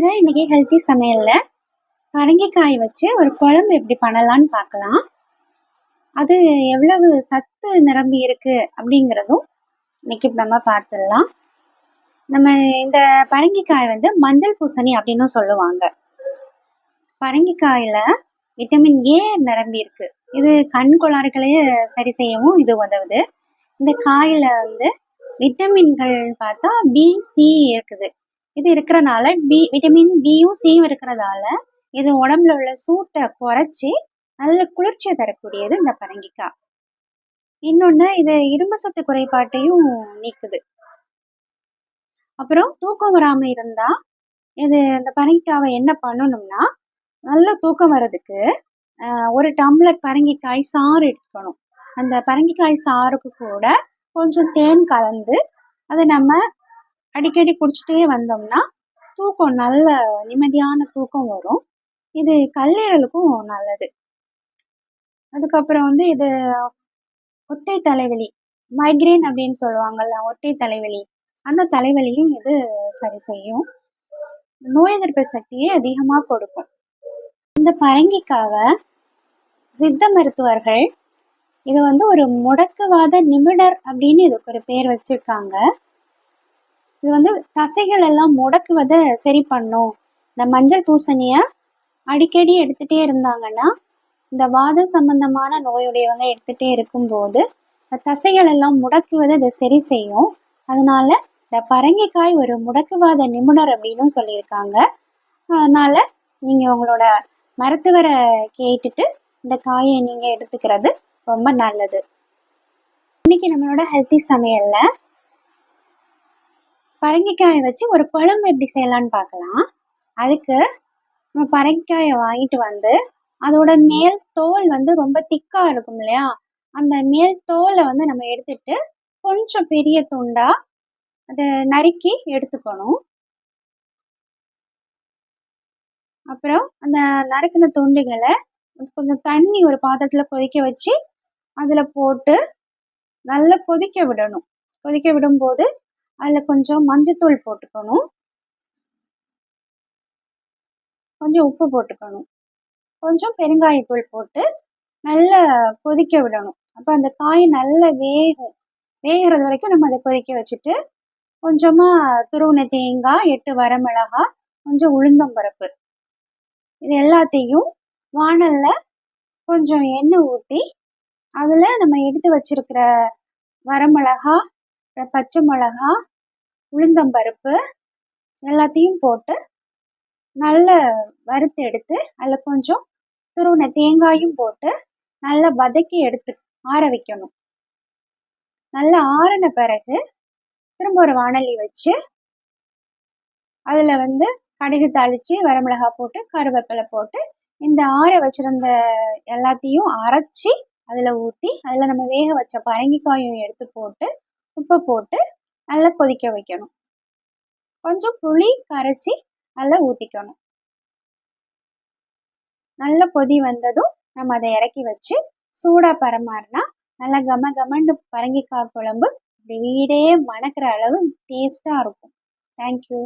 வாங்க இன்னைக்கு ஹெல்த்தி சமையல்ல பரங்கிக்காய் வச்சு ஒரு குழம்பு எப்படி பண்ணலாம்னு பார்க்கலாம். அது எவ்வளவு சத்து நிரம்பி இருக்கு அப்படிங்கிறதும் இன்னைக்கு நம்ம பார்த்துடலாம். நம்ம இந்த பரங்கிக்காய் மஞ்சள் பூசணி அப்படின்னு சொல்லுவாங்க. பரங்கிக்காயில விட்டமின் ஏ நிரம்பி இருக்கு. இது கண் கோளாறுகளையே சரி செய்யவும் இது உதவுது. இந்த காயில விட்டமின்கள் பார்த்தா B, C இருக்குது. இது இருக்கிறனால விட்டமின் பியும் சியும் இருக்கிறதால இது உடம்புல உள்ள சூட்டை குறைச்சி நல்ல குளிர்ச்சியை தரக்கூடியது இந்த பரங்கிக்காய். இன்னொன்று இது இரும்பு சத்து குறைபாட்டையும் நீக்குது. அப்புறம் தூக்கம் வராமல் இருந்தா இது இந்த பரங்கிக்காவை என்ன பண்ணணும்னா, நல்ல தூக்கம் வர்றதுக்கு ஒரு டம்ளர் பரங்கிக்காய் சாறு எடுத்துக்கணும். அந்த பரங்கிக்காய் சாறுக்கு கூட கொஞ்சம் தேன் கலந்து அதை நம்ம அடிக்கடி குடிச்சிட்டே வந்தோம்னா தூக்கம் நல்ல நிம்மதியான தூக்கம் வரும். இது கல்லீரலுக்கும் நல்லது. அதுக்கப்புறம் இது ஒற்றை தலைவலி, மைக்ரேன் அப்படின்னு சொல்லுவாங்கல்ல, ஒற்றை தலைவலி, அந்த தலைவலியும் இது சரி செய்யும். நோய் எதிர்ப்பு சக்தியை அதிகமாக கொடுக்கும். இந்த பரங்கிக்காவை சித்த மருத்துவர்கள் இது ஒரு முடக்குவாத நிபுணர் அப்படின்னு இதுக்கு ஒரு பேர் வச்சிருக்காங்க. இது தசைகள் எல்லாம் முடக்குவதை சரி பண்ணும். இந்த மஞ்சள் பூசணிய அடிக்கடி எடுத்துட்டே இருந்தாங்கன்னா, இந்த வாத சம்பந்தமான நோயுடையவங்க எடுத்துட்டே இருக்கும்போது தசைகள் எல்லாம் முடக்குவதை இதை சரி செய்யும். அதனால இந்த பரங்கிக்காய் ஒரு முடக்குவாத நிபுணர் அப்படின்னு சொல்லியிருக்காங்க. அதனால நீங்க உங்களோட மருத்துவரை கேட்டுட்டு இந்த காயை நீங்க எடுத்துக்கிறது ரொம்ப நல்லது. இன்னைக்கு நம்மளோட ஹெல்த்தி சமையல்ல பரங்கிக்காயை வச்சு ஒரு குழம்பு எப்படி செய்யலான்னு பார்க்கலாம். அதுக்கு நம்ம பரங்கிக்காயை வாங்கிட்டு அதோட மேல் தோல் ரொம்ப திக்கா இருக்கும் இல்லையா, அந்த மேல் தோலை நம்ம எடுத்துட்டு கொஞ்சம் பெரிய துண்டா அதை நறுக்கி எடுத்துக்கணும். அப்புறம் அந்த நறுக்கின துண்டுகளை கொஞ்சம் தண்ணி ஒரு பாத்திரத்துல கொதிக்க வச்சு அதுல போட்டு நல்லா கொதிக்க விடணும். கொதிக்க விடும்போது அதுல கொஞ்சம் மஞ்சத்தூள் போட்டுக்கணும், கொஞ்சம் உப்பு போட்டுக்கணும், கொஞ்சம் பெருங்காயத்தூள் போட்டு நல்லா கொதிக்க விடணும். அப்போ அந்த காய் நல்லா வேகிறது வரைக்கும் நம்ம அதை கொதிக்க வச்சுட்டு கொஞ்சமா துருவின தேங்காய், 8 வரமிளகாய், கொஞ்சம் உளுந்தம்பருப்பு, இது எல்லாத்தையும் வாணல்ல கொஞ்சம் எண்ணெய் ஊற்றி அதுல நம்ம எடுத்து வச்சிருக்கிற வரமிளகாய், பச்சை மிளகா, உளுந்தம்பருப்பு எல்லாத்தையும் போட்டு நல்லா வறுத்து எடுத்து அதில் கொஞ்சம் துருவின தேங்காயும் போட்டு நல்லா வதக்கி எடுத்து ஆற வைக்கணும். நல்லா ஆறின பிறகு திரும்ப ஒரு வாணலி வச்சு அதில் கடுகு தாளித்து வரமிளகாய் போட்டு கருவேப்பிலை போட்டு இந்த ஆற வச்சிருந்த எல்லாத்தையும் அரைச்சி அதில் ஊற்றி அதில் நம்ம வேக வச்ச பரங்கிக்காயும் எடுத்து போட்டு உப்பு போட்டு நல்லா கொதிக்க வைக்கணும். கொஞ்சம் புளி கரைச்சி அதில் ஊற்றிக்கணும். நல்ல கொதி வந்ததும் நம்ம அதை இறக்கி வச்சு சூடாக பரமாறினா நல்லா கமன்னு பரங்கிக்காய் குழம்பு வீடே மணக்கிற அளவு டேஸ்டாக இருக்கும். தேங்க்யூ.